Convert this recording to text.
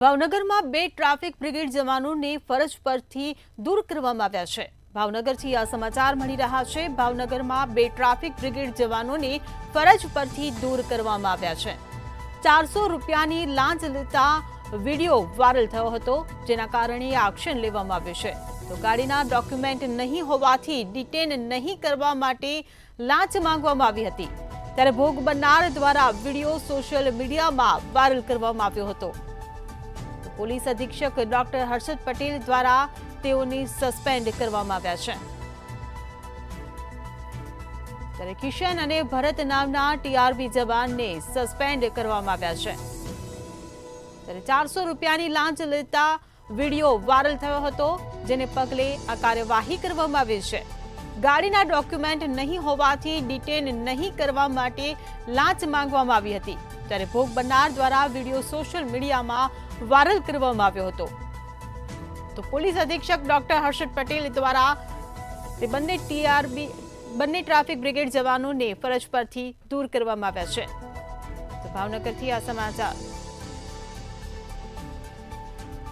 ભાવનગરમાં બે traffic brigade જવાનોને ફરજ પરથી દૂર કરવામાં આવ્યા છે। ભાવનગરથી આ સમાચાર મળી રહ્યા છે। ભાવનગરમાં બે ટ્રાફિક બ્રિગેડ જવાનોને ફરજ પરથી દૂર કરવામાં આવ્યા છે। 400 રૂપિયાની લાંચ લેતા વિડીયો વાયરલ થયો હતો, જેના કારણે એક્શન લેવામાં આવ્યું છે। તો ગાડીના ડોક્યુમેન્ટ નહીં હોવાથી ડિટેન નહીં કરવા માટે લાંચ માંગવામાં આવી હતી, ત્યારે ભોગ બનનાર દ્વારા વિડીયો સોશિયલ મીડિયામાં વાયરલ કરવામાં આવ્યો હતો। પોલીસ અધિક્ષક ડોક્ટર હર્ષદ પટેલ દ્વારા તેઓને સસ્પેન્ડ કરવામાં આવ્યા છે। ત્યારે કિશન અને ભરત નામના ટીઆરબી જવાનને સસ્પેન્ડ કરવામાં આવ્યા છે। ત્યારે 400 રૂપિયાની લાંચ લેતા વિડીયો વાયરલ થયો હતો, જેને પગલે આ કાર્યવાહી કરવામાં આવી છે। ગાડીના ડોક્યુમેન્ટ નહીં હોવાથી ડિટેન નહીં કરવા માટે લાંચ માંગવામાં આવી હતી, ત્યારે ભોગ બનનાર દ્વારા વિડીયો સોશિયલ મીડિયામાં વાયરલ કરવામાં આવ્યો હતો। તો પોલીસ અધિક્ષક ડોક્ટર હર્ષદ પટેલ દ્વારા તે બંને ટ્રાફિક બ્રિગેડ જવાનોને ફરજ પરથી દૂર કરવામાં આવ્યા છે। તો ભાવનગરથી આ સમાચાર।